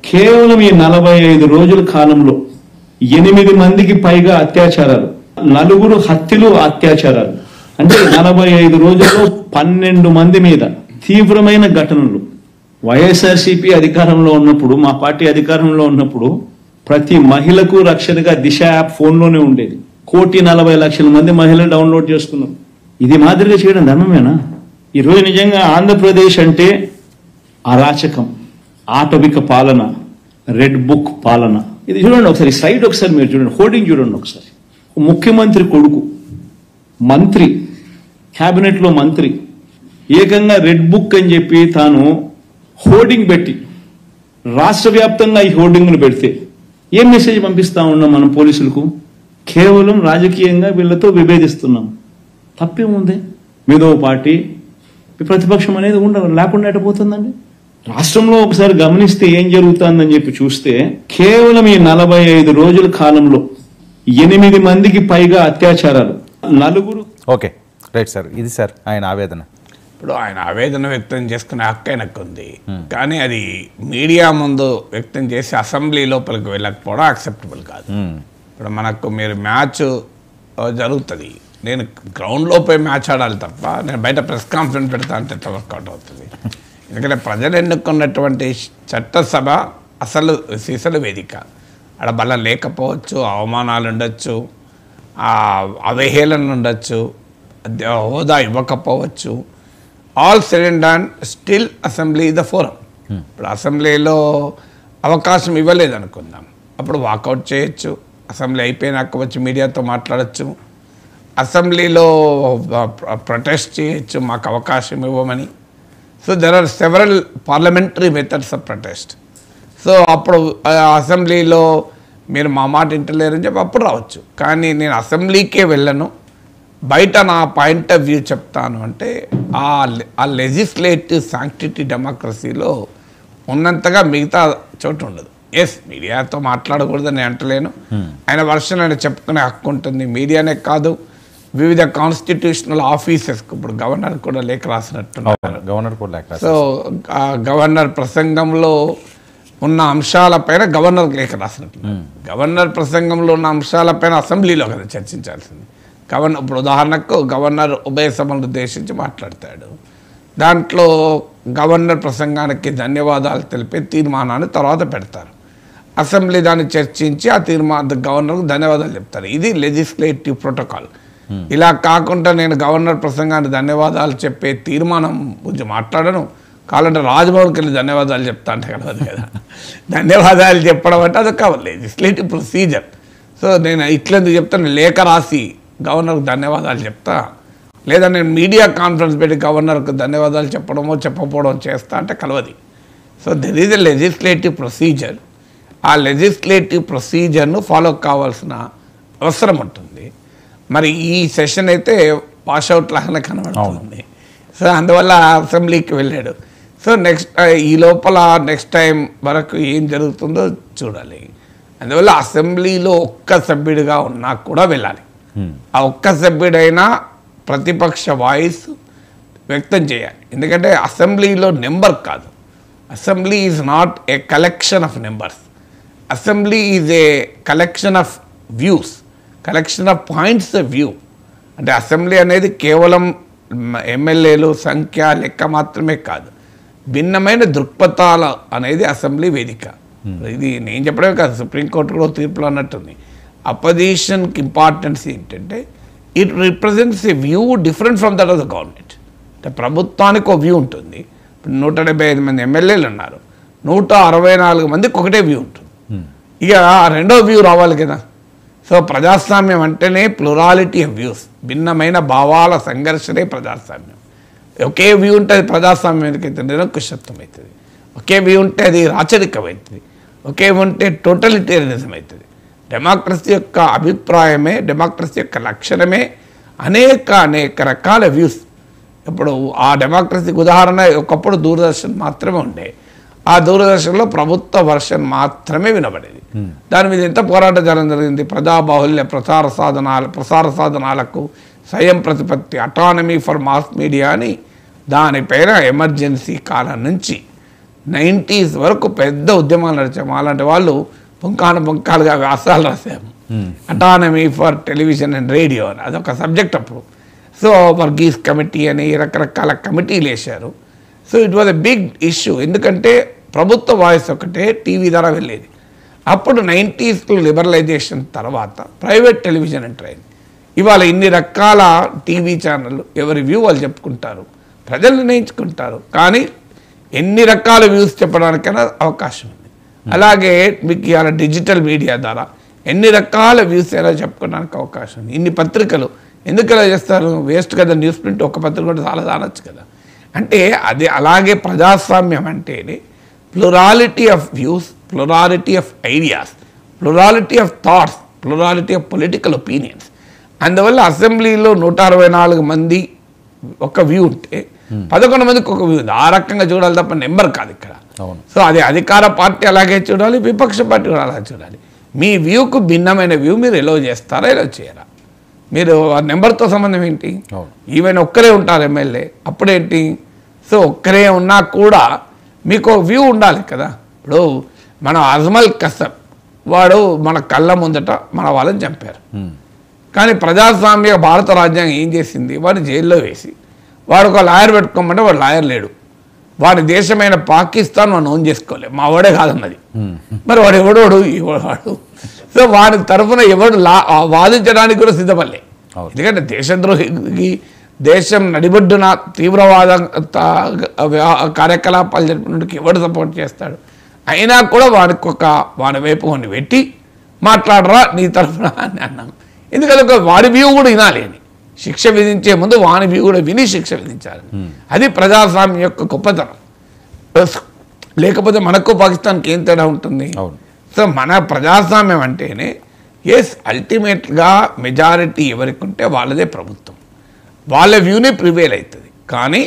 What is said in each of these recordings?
కేవలం ఈ 45 రోజుల కాలంలో 8 మందికి పైగా అత్యాచారాలు, 4 హత్యలు, అత్యాచారాలు. అంటే 45 రోజుల్లో 12 మంది మీద తీవ్రమైన ఘటనలు. వైఎస్ఆర్సీపీ అధికారంలో ఉన్నప్పుడు, మా పార్టీ అధికారంలో ఉన్నప్పుడు ప్రతి మహిళకు రక్షణగా దిశ యాప్ ఫోన్లోనే ఉండేది. 1,40,00,000 మంది మహిళలు డౌన్లోడ్ చేసుకున్నారు. ఇది మాదిరిగా చేయడం ధర్మమేనా? ఈరోజు నిజంగా ఆంధ్రప్రదేశ్ అంటే అరాచకం, ఆటవిక పాలన, రెడ్ బుక్ పాలన. ఇది చూడండి ఒకసారి, సైడ్ ఒకసారి మీరు చూడండి, హోర్డింగ్ చూడండి ఒకసారి. ముఖ్యమంత్రి కొడుకు మంత్రి, క్యాబినెట్లో మంత్రి, ఏకంగా రెడ్ బుక్ అని చెప్పి తాను హోర్డింగ్ పెట్టి రాష్ట్ర వ్యాప్తంగా ఈ హోర్డింగ్ను పెడితే ఏం మెసేజ్ పంపిస్తా ఉన్నాం మనం పోలీసులకు? కేవలం రాజకీయంగా వీళ్ళతో విభేదిస్తున్నాం. తప్పేముంది? మీదో పార్టీ ప్రతిపక్షం అనేది లేకుండా ఎట్టపోతుందండి. రాష్ట్రంలో ఒకసారి గమనిస్తే ఏం జరుగుతుందని చెప్పి చూస్తే కేవలం ఈ 45 రోజుల కాలంలో 8 మందికి పైగా అత్యాచారాలు, 4. Okay, right sir. ఇది సార్ ఆయన ఆవేదన. ఇప్పుడు ఆయన ఆవేదన వ్యక్తం చేసుకునే హక్కు ఆయనకు ఉంది, కానీ అది మీడియా ముందు వ్యక్తం చేసి అసెంబ్లీ లోపలికి వెళ్ళకపోవడం యాక్సెప్టబుల్ కాదు. ఇప్పుడు మనకు మీరు మ్యాచ్ జరుగుతుంది, నేను గ్రౌండ్లో పోయి మ్యాచ్ ఆడాలి తప్ప నేను బయట ప్రెస్ కాన్ఫరెన్స్ పెడతా అంటే ఎట్లా వర్కౌట్ అవుతుంది? ఎందుకంటే ప్రజలు ఎన్నుకున్నటువంటి చట్టసభ అసలు సీసలు వేదిక. ఆడ బలం లేకపోవచ్చు, అవమానాలు ఉండొచ్చు, అవహేళనలు ఉండొచ్చు, హోదా ఇవ్వకపోవచ్చు. All said and done, still assembly the forum. ఇప్పుడు అసెంబ్లీలో అవకాశం ఇవ్వలేదు అనుకుందాం, అప్పుడు వాకౌట్ చేయొచ్చు. అసెంబ్లీ అయిపోయినాక వచ్చి మీడియాతో మాట్లాడచ్చు, అసెంబ్లీలో ప్రొటెస్ట్ చేయొచ్చు, మాకు అవకాశం ఇవ్వమని. So there are several parliamentary methods of protest. So అప్పుడు అసెంబ్లీలో మీరు మా మాట ఇంటలేరని చెప్పి అప్పుడు రావచ్చు. కానీ నేను అసెంబ్లీకే వెళ్ళను, బయట నా పాయింట్ ఆఫ్ వ్యూ చెప్తాను అంటే ఆ లెజిస్లేటివ్ సాంక్టిటీ డెమోక్రసీలో ఉన్నంతగా మిగతా చోటు ఉండదు. ఎస్, మీడియాతో మాట్లాడకూడదని నేను అంటలేను, ఆయన వర్షన్ ఆయన చెప్పుకునే హక్కు ఉంటుంది. మీడియానే కాదు, వివిధ కాన్స్టిట్యూషనల్ ఆఫీసెస్కి ఇప్పుడు గవర్నర్ కూడా లేఖ రాసినట్టున్నారు. గవర్నర్ కూడా లేఖ. సో గవర్నర్ ప్రసంగంలో ఉన్న అంశాలపైన గవర్నర్ లేఖ రాసినట్టున్నారు. గవర్నర్ ప్రసంగంలో ఉన్న అంశాలపైన అసెంబ్లీలో కదా చర్చించాల్సింది. ఇప్పుడు ఉదాహరణకు గవర్నర్ ఉభయ సభలను ఉద్దేశించి మాట్లాడతాడు, దాంట్లో గవర్నర్ ప్రసంగానికి ధన్యవాదాలు తెలిపే తీర్మానాన్ని తర్వాత పెడతారు. అసెంబ్లీ దాన్ని చర్చించి ఆ గవర్నర్కు ధన్యవాదాలు చెప్తారు. ఇది లెజిస్లేటివ్ ప్రోటోకాల్. ఇలా కాకుండా నేను గవర్నర్ ప్రసంగానికి ధన్యవాదాలు చెప్పే తీర్మానం గురించి మాట్లాడను, కావాలంటే రాజ్భవన్కి వెళ్ళి ధన్యవాదాలు చెప్తా అంటే కలవదు కదా. ధన్యవాదాలు చెప్పడం అంటే అదొక లెజిస్లేటివ్ ప్రొసీజర్. సో నేను ఇట్లెందుకు చెప్తాను, లేఖ రాసి గవర్నర్కి ధన్యవాదాలు చెప్తా, లేదా నేను మీడియా కాన్ఫరెన్స్ పెట్టి గవర్నర్కి ధన్యవాదాలు చెప్పడమో చెప్పకపోవడం చేస్తా అంటే కలవది. So there is a legislative procedure. ఆ లెజిస్లేటివ్ ప్రొసీజర్ను ఫాలో కావాల్సిన అవసరం ఉంటుంది. మరి ఈ సెషన్ అయితే వాషౌట్ లాగానే కనబడుతుంది. సో అందువల్ల అసెంబ్లీకి వెళ్ళాడు. సో ఈ లోపల నెక్స్ట్ టైం వరకు ఏం జరుగుతుందో చూడాలి. అందువల్ల అసెంబ్లీలో ఒక్క సభ్యుడిగా ఉన్నా కూడా వెళ్ళాలి. ఆ ఒక్క సభ్యుడైనా ప్రతిపక్ష వాయిస్ వ్యక్తం చేయాలి. ఎందుకంటే అసెంబ్లీలో నెంబర్ కాదు, assembly is not a collection of numbers. Assembly is a collection of views, collection of points of view. అంటే అసెంబ్లీ అనేది కేవలం ఎమ్మెల్యేలు సంఖ్య లెక్క మాత్రమే కాదు, భిన్నమైన దృక్పథాల అనేది అసెంబ్లీ వేదిక. ఇది నేను చెప్పడమే కాదు, సుప్రీంకోర్టు కూడా తీర్పులు అన్నట్టుంది. అపోజిషన్కి ఇంపార్టెన్స్ ఏంటంటే it represents A view different from that of the government. అంటే ప్రభుత్వానికి ఒక వ్యూ ఉంటుంది. ఇప్పుడు 175 మంది ఎమ్మెల్యేలు ఉన్నారు, 164 మందికి ఒకటే వ్యూ ఉంటుంది. ఇక రెండో వ్యూ రావాలి కదా. సో ప్రజాస్వామ్యం అంటేనే ప్లూరాలిటీ ఆఫ్ వ్యూస్, భిన్నమైన భావాల సంఘర్షణే ప్రజాస్వామ్యం. ఒకే వ్యూ ఉంటే అది ప్రజాస్వామ్యం ఎందుకైతే నిరంకుశత్వం అవుతుంది, ఒకే వ్యూ ఉంటే అది రాచరికం అవుతుంది, ఒకే ఉంటే టోటలిటేరియనిజం అవుతుంది. డెమోక్రసీ యొక్క అభిప్రాయమే, డెమోక్రసీ యొక్క లక్షణమే అనేక రకాల వ్యూస్. ఇప్పుడు ఆ డెమోక్రసీకి ఉదాహరణ ఒకప్పుడు దూరదర్శన్ మాత్రమే ఉండే. ఆ దూరదర్శన్లో ప్రభుత్వ వర్షన్ మాత్రమే వినబడేది. దాని మీద ఎంత పోరాటం జరిగింది. ప్రజాబాహుల్య ప్రసార సాధనాలకు స్వయం ప్రతిపత్తి, అటానమీ ఫర్ మాస్ మీడియా అని దానిపైన ఎమర్జెన్సీ కాలం నుంచి 90s వరకు పెద్ద ఉద్యమాలు నడిచాము. అలాంటి వాళ్ళు పుంకాలుగా వ్యాసాలు రాసాము. Autonomy for television and radio అని అదొక సబ్జెక్ట్ అప్పుడు. సో వర్గీస్ కమిటీ అని రకరకాల కమిటీలు వేశారు. So it was a big issue. ఎందుకంటే ప్రభుత్వ వాయిస్ ఒకటే టీవీ ద్వారా వెళ్ళేది. అప్పుడు 90s లిబరలైజేషన్ తర్వాత ప్రైవేట్ టెలివిజన్ ఎంటర్ అయింది. ఇవాళ ఇన్ని రకాల టీవీ ఛానళ్ళు ఎవరి వ్యూ వాళ్ళు చెప్పుకుంటారు, ప్రజలు నిర్ణయించుకుంటారు. కానీ ఎన్ని రకాల వ్యూస్ చెప్పడానికైనా అవకాశం ఉంది. అలాగే మీకు ఇవాళ డిజిటల్ మీడియా ద్వారా ఎన్ని రకాల వ్యూస్ అయినా చెప్పుకోవడానికి అవకాశం ఉంది. ఇన్ని పత్రికలు ఎందుకు ఇలా చేస్తారు? వేస్ట్ కదా, న్యూస్ ప్రింట్ ఒక పత్రిక కూడా చాలా అనొచ్చు కదా. అంటే అది అలాగే ప్రజాస్వామ్యం అంటేనే plurality of views, plurality of ideas, plurality of thoughts, plurality of political opinions. అందువల్ల అసెంబ్లీలో 164 మంది ఒక వ్యూ ఉంటే 11 మందికి ఒక వ్యూ ఉంది. ఆ రకంగా చూడాలి తప్ప నెంబర్ కాదు ఇక్కడ. సో అది అధికార పార్టీ అలాగే చూడాలి, విపక్ష పార్టీ కూడా అలాగే చూడాలి. మీ వ్యూకు భిన్నమైన వ్యూ మీరు ఎలో చేస్తారా, ఎలో చేయరా? మీరు ఆ నెంబర్తో సంబంధం ఏంటి? ఈవెన్ ఒక్కరే ఉంటారు ఎమ్మెల్యే, అప్పుడేంటి? సో ఒక్కరే ఉన్నా కూడా మీకు వ్యూ ఉండాలి కదా. ఇప్పుడు మన అజ్మల్ కసబ్ వాడు మన కళ్ళ ముందట మన వాళ్ళని చంపారు. కానీ ప్రజాస్వామ్య భారత రాజ్యాంగం ఏం చేసింది? వాడిని జైల్లో వేసి వాడు ఒక లాయర్ పెట్టుకోమంటే వాడు లాయర్ లేడు. వాడి దేశమైన పాకిస్తాన్ వాడు ఓన్ చేసుకోలేదు, మా వాడే కాదన్నది. మరి వాడు ఎవడోడు వాడు. సో వాడి తరఫున ఎవడు వాదించడానికి కూడా సిద్ధపడలే. ఎందుకంటే దేశద్రోహికి దేశం నడిబొడ్డున తీవ్రవాద కార్యకలాపాలు జరిపినకి ఎవడు సపోర్ట్ చేస్తాడు? అయినా కూడా వాడి వైపు వాడిని పెట్టి మాట్లాడరా నీ తరఫున అని అన్నాం. ఎందుకంటే వాడి వ్యూ కూడా వినాలి అని. శిక్ష విధించే ముందు వాని వ్యూ కూడా విని శిక్ష విధించాలి. అది ప్రజాస్వామ్యం యొక్క గొప్పతనం. లేకపోతే మనకు పాకిస్తాన్కి ఏం తేడా ఉంటుంది? సో మన ప్రజాస్వామ్యం అంటేనే ఎస్ అల్టిమేట్గా మెజారిటీ ఎవరికి ఉంటే వాళ్ళదే ప్రభుత్వం, వాళ్ళ వ్యూనే ప్రివేల్ అవుతుంది. కానీ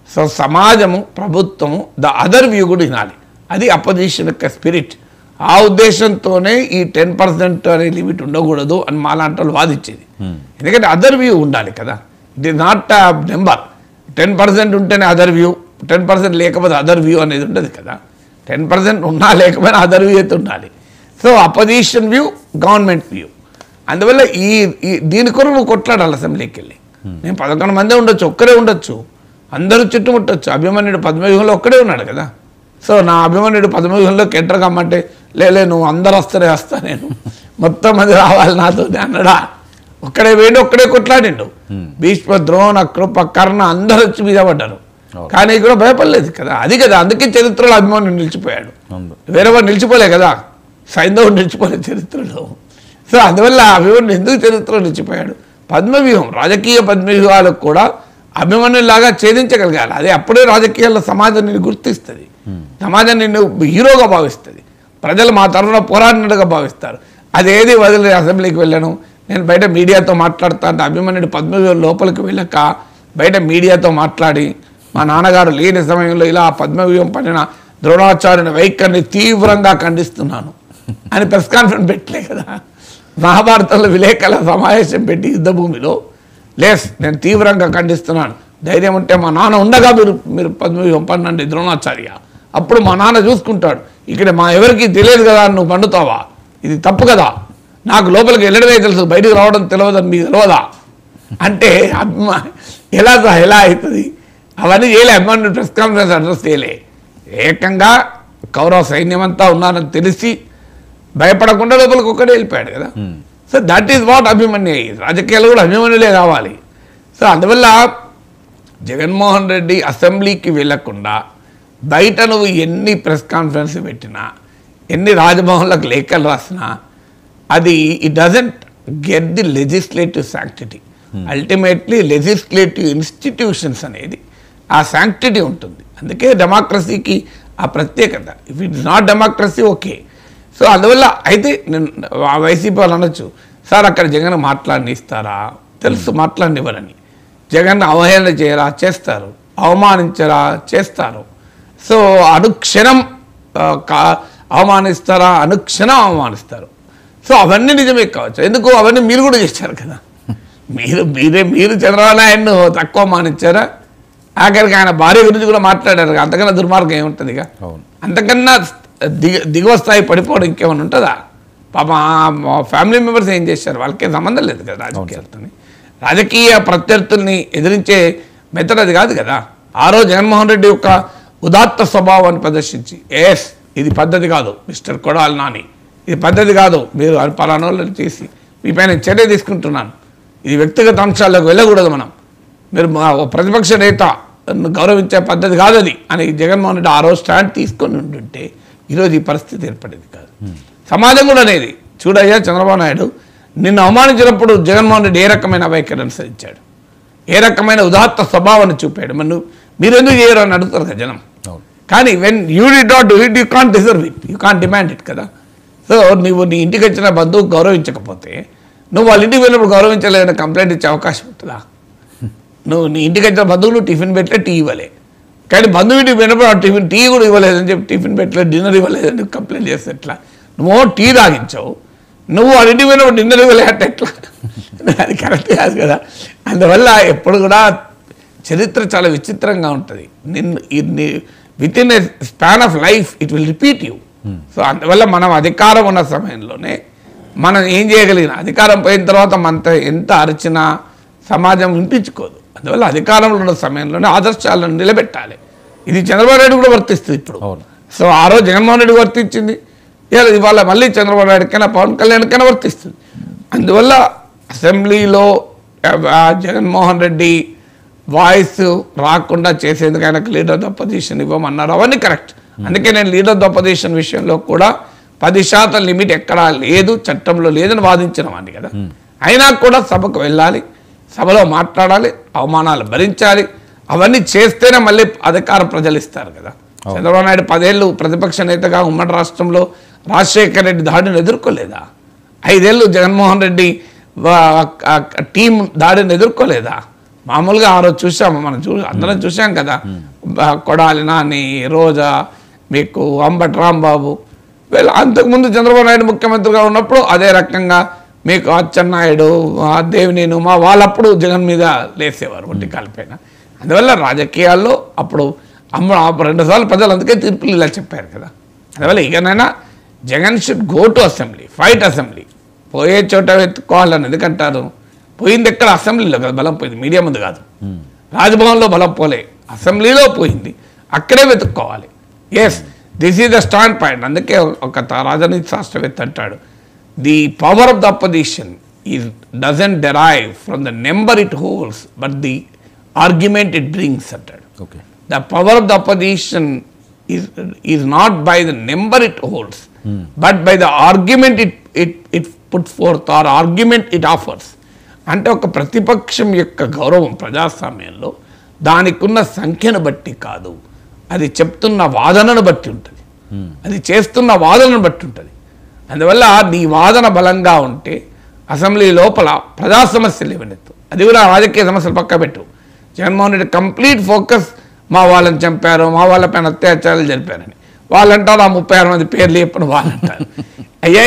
సో సమాజము, ప్రభుత్వము ద అదర్ వ్యూ కూడా వినాలి. అది అపోజిషన్ యొక్క స్పిరిట్. ఆ ఉద్దేశంతోనే ఈ 10% అనే లిమిట్ ఉండకూడదు అని మాలాంటి వాళ్ళు వాదించేది. ఎందుకంటే అదర్ వ్యూ ఉండాలి కదా. It is not number. 10% ఉంటేనే అదర్ వ్యూ, 10% లేకపోతే అదర్ వ్యూ అనేది ఉండదు కదా. 10% ఉన్నా లేకపోయినా అదర్ వ్యూ అయితే ఉండాలి. So opposition view, government view. అందువల్ల ఈ దీని కొరకు నువ్వు కొట్లాడాలి అసెంబ్లీకి వెళ్ళి. నేను 11 మంది ఉండొచ్చు, ఒక్కరే ఉండొచ్చు, అందరూ చుట్టుముట్టొచ్చు. అభిమన్యుడు పద్మవ్యూహంలో ఒక్కడే ఉన్నాడు కదా. సో నా అభిమన్యుడు పద్మవ్యూహంలోకి ఎంటర్ కమ్మంటే లే నువ్వు అందరు వస్తా నేను మొత్తం మంది రావాలి నాతో అన్నాడా? ఒక్కడే వేయండి, ఒక్కడే కొట్లాడిండు. భీష్మ, ద్రోణ, కృప, కర్ణ అందరూ వచ్చి మీద పడ్డారు. కానీ కూడా భయపడలేదు కదా. అది కదా, అందుకే చరిత్రలో అభిమన్యుడు నిలిచిపోయాడు. వేరే వాడు నిలిచిపోలే కదా, సైంధవుడు నిలిచిపోలేదు చరిత్రలో. సో అందువల్ల అభిమన్యుడు ఎందుకు చరిత్రలో నిలిచిపోయాడు? పద్మవ్యూహం, రాజకీయ పద్మవ్యూహాలకు కూడా అభిమన్యులాగా ఛేదించగలగాలి. అదే అప్పుడే రాజకీయాల్లో సమాజం నిన్ను గుర్తిస్తుంది, సమాజం నిన్ను హీరోగా భావిస్తుంది, ప్రజలు మా తరఫున పోరాడినట్టుగా భావిస్తారు. అదేది వదిలే అసెంబ్లీకి వెళ్ళాను, నేను బయట మీడియాతో మాట్లాడుతా అంటే అభిమన్యుడు పద్మవ్యూహం లోపలికి వెళ్ళక బయట మీడియాతో మాట్లాడి మా నాన్నగారు లేని సమయంలో ఇలా పద్మవ్యూహం పడిన ద్రోణాచార్యుని వైఖరిని తీవ్రంగా ఖండిస్తున్నాను అని ప్రెస్ కాన్ఫరెన్స్ పెట్టలే కదా. మహాభారతంలో విలేకరుల సమావేశం పెట్టి యుద్ధభూమిలో నేను తీవ్రంగా ఖండిస్తున్నాను, ధైర్యం ఉంటే మా నాన్న ఉండగా మీరు పద్మవ్యూహం పండండి ద్రోణాచార్య, అప్పుడు మా నాన్న చూసుకుంటాడు, ఇక్కడ మా ఎవరికి తెలియదు కదా నువ్వు పండుతావా, ఇది తప్పు కదా, నాకు లోపలికి వెళ్ళడమే తెలుసు బయటకు రావడం తెలియదని మీకు తెలియదా అంటే ఎలా అవుతుంది? అవన్నీ చేయలే. అభిమన్యుడు ప్రెస్ కాన్ఫరెన్స్ అడ్రస్ చేయలే. ఏకంగా కౌరవ సైన్యం అంతా ఉన్నారని తెలిసి భయపడకుండా లోపలికి ఒక్కడే వెళ్ళిపోయాడు కదా. So that is what Abhimanyu. రాజకీయాలు కూడా అభిమన్యులే కావాలి. సో అందువల్ల జగన్మోహన్ రెడ్డి అసెంబ్లీకి వెళ్ళకుండా బయట నువ్వు ఎన్ని ప్రెస్ కాన్ఫరెన్స్ పెట్టినా, ఎన్ని రాజ్భవన్లకు లేఖలు రాసినా, అది it doesn't get the legislative sanctity. Ultimately legislative institutions అనేది ఆ శాంక్టిటీ ఉంటుంది. అందుకే డెమోక్రసీకి ఆ ప్రత్యేకత. If it is not democracy okay. So అందువల్ల అయితే నేను వైసీపీ వాళ్ళు అనొచ్చు, సార్ అక్కడ జగన్ మాట్లాడనిస్తారా? తెలుసు మాట్లాడనివ్వరని. జగన్ అవహేళన చేయరా? చేస్తారు. అవమానించరా? చేస్తారు. సో అనుక్షణం అవమానిస్తారా? అనుక్షణం అవమానిస్తారు. సో అవన్నీ నిజమే కావచ్చు. ఎందుకు? అవన్నీ మీరు కూడా చేశారు కదా. మీరు చంద్రబాబు నాయుడును తక్కువ మానించారా? ఆఖరికి ఆయన భార్య గురించి కూడా మాట్లాడారు. అంతకన్నా దుర్మార్గం ఏముంటుంది? ఇక అంతకన్నా దిగువ స్థాయి పడిపోవడం ఇంకేమైనా ఉంటుందా? పాప ఫ్యామిలీ మెంబర్స్ ఏం చేశారు? వాళ్ళకేం సంబంధం లేదు కదా రాజకీయాలతో. రాజకీయ ప్రత్యర్థుల్ని ఎదిరించే మెథడ్ అది కాదు కదా. ఆ రోజు జగన్మోహన్ రెడ్డి యొక్క ఉదాత్త స్వభావాన్ని ప్రదర్శించి ఇది పద్ధతి కాదు మిస్టర్ కొడాలి నాని, ఇది పద్ధతి కాదు, మీరు పలానోళ్ళని చేసి మీ పైన చర్య తీసుకుంటున్నాను, ఇది వ్యక్తిగత అంశాలకు వెళ్ళకూడదు, మీరు ప్రతిపక్ష నేత గౌరవించే పద్ధతి కాదు అది అని జగన్మోహన్ రెడ్డి ఆ రోజు స్టాండ్ తీసుకొని ఉంటుంటే ఈరోజు ఈ పరిస్థితి ఏర్పడేది కాదు. సమాజం కూడా అనేది చూడయ్యా, చంద్రబాబు నాయుడు నిన్ను అవమానించినప్పుడు జగన్మోహన్ రెడ్డి ఏ రకమైన వైఖరి అనుసరించాడు, ఏ రకమైన ఉదాత్త స్వభావాన్ని చూపాడు. మీరు ఎందుకు చేయరు అని అడుగుతారు కదా జనం. కానీ when you did not do it, you can't deserve it, you can't demand it కదా. సో నువ్వు నీ ఇంటికి వచ్చిన బంధువు గౌరవించకపోతే నువ్వు వాళ్ళ ఇంటికి వెళ్ళినప్పుడు గౌరవించలేదని కంప్లైంట్ ఇచ్చే అవకాశం ఉంటుందా? నువ్వు నీ ఇంటికి వచ్చిన బంధువు నువ్వు టిఫిన్ పెట్టలే, టీ ఇవ్వలే, కానీ బంధువు ఇంటికి వెళ్ళినప్పుడు ఆ టిఫిన్ టీ కూడా ఇవ్వలేదని చెప్పి టిఫిన్ పెట్టలేదు, డిన్నర్ ఇవ్వలేదని కంప్లైంట్ చేస్తే ఎట్లా? నువ్వు టీ తాగించావు, నువ్వు వాళ్ళ ఇంటికి వెళ్ళినప్పుడు డిన్నర్ ఇవ్వలే అంటే ఎట్లా? అది కరెక్ట్ కాదు కదా. అందువల్ల ఎప్పుడు కూడా చరిత్ర చాలా విచిత్రంగా ఉంటుంది. With in a span of life it will repeat you. So అందువల్ల మనం అధికారం ఉన్న సమయంలోనే మనం ఏం చేయగలిగిన, అధికారం పోయిన తర్వాత మనతో ఎంత అరిచినా సమాజం వినిపించుకోదు. అందువల్ల అధికారంలో ఉన్న సమయంలోనే ఆదర్శాలను నిలబెట్టాలి. ఇది చంద్రబాబు నాయుడు కూడా వర్తిస్తుంది ఇప్పుడు. సో ఆ రోజు జగన్మోహన్ రెడ్డి వర్తించింది, ఇవాళ మళ్ళీ చంద్రబాబు నాయుడుకైనా పవన్ కళ్యాణ్కైనా వర్తిస్తుంది. అందువల్ల అసెంబ్లీలో జగన్మోహన్ రెడ్డి వాయిస్ రాకుండా చేసేందుకు ఆయనకు లీడర్ ఆఫ్ అపోజిషన్ ఇవ్వమన్నారు, అవన్నీ కరెక్ట్. అందుకే నేను లీడర్ ఆఫ్ అపోజిషన్ విషయంలో కూడా 10% లిమిట్ ఎక్కడా లేదు, చట్టంలో లేదని వాదించిన వాడిని కదా. అయినా కూడా సభకు వెళ్ళాలి, సభలో మాట్లాడాలి, అవమానాలు భరించాలి, అవన్నీ చేస్తేనే మళ్ళీ అధికారం ప్రజలు ఇస్తారు కదా. చంద్రబాబు నాయుడు 10 ఏళ్ళు ప్రతిపక్ష నేతగా ఉమ్మడి రాష్ట్రంలో రాజశేఖర రెడ్డి దాడిని ఎదుర్కోలేదా? 5 ఏళ్ళు జగన్మోహన్ రెడ్డి టీం దాడిని ఎదుర్కోలేదా? మామూలుగా ఆ రోజు చూసాము, మనం అందరం చూసాం కదా. కొడాలి నాని, రోజా, మీకు అంబటి రాంబాబు, వీళ్ళు అంతకుముందు చంద్రబాబు నాయుడు ముఖ్యమంత్రిగా ఉన్నప్పుడు అదే రకంగా మీకు అచ్చెన్నాయుడు, దేవినేని ఉమా వాళ్ళప్పుడు జగన్ మీద లేసేవారు ఒంటి కాలిపైన. అందువల్ల రాజకీయాల్లో అప్పుడు 2 సార్లు ప్రజలు అందుకే తీర్పులు ఇలా చెప్పారు కదా. అందువల్ల ఇకనైనా Jagan should go to assembly, fight assembly. పోయే చోట వెతుక్కోవాలని ఎందుకంటారు? పోయింది ఎక్కడ? అసెంబ్లీలో కదా బలం పోయింది, మీడియా ముందు కాదు. రాజ్భవన్లో బలం పోలే, అసెంబ్లీలో పోయింది, అక్కడే వెతుక్కోవాలి. Yes, this is the standpoint. అందుకే ఒక రాజనీతి శాస్త్రవేత్త అంటాడు, the power of the opposition doesn't derive from the number it holds but the argument it brings అంటాడు. The power of the opposition is not by the number it holds but by the argument it put forth or argument it offers. అంటే ఒక ప్రతిపక్షం యొక్క గౌరవం ప్రజాస్వామ్యంలో దానికి ఉన్న సంఖ్యను బట్టి కాదు, అది చెప్తున్న వాదనను బట్టి ఉంటుంది, అది చేస్తున్న వాదనను బట్టి ఉంటుంది. అందువల్ల నీ వాదన బలంగా ఉంటే అసెంబ్లీ లోపల ప్రజా సమస్యలు ఇవ్వనెత్తు, అది కూడా రాజకీయ సమస్యలు పక్క పెట్టు. జగన్మోహన్ రెడ్డి కంప్లీట్ ఫోకస్ మా వాళ్ళని చంపారు, మా వాళ్ళ పైన అత్యాచారాలు జరిపారని వాళ్ళంటారు. ఆ 36 మంది పేర్లు చెప్పిన వాళ్ళంటారు. అయ్యా,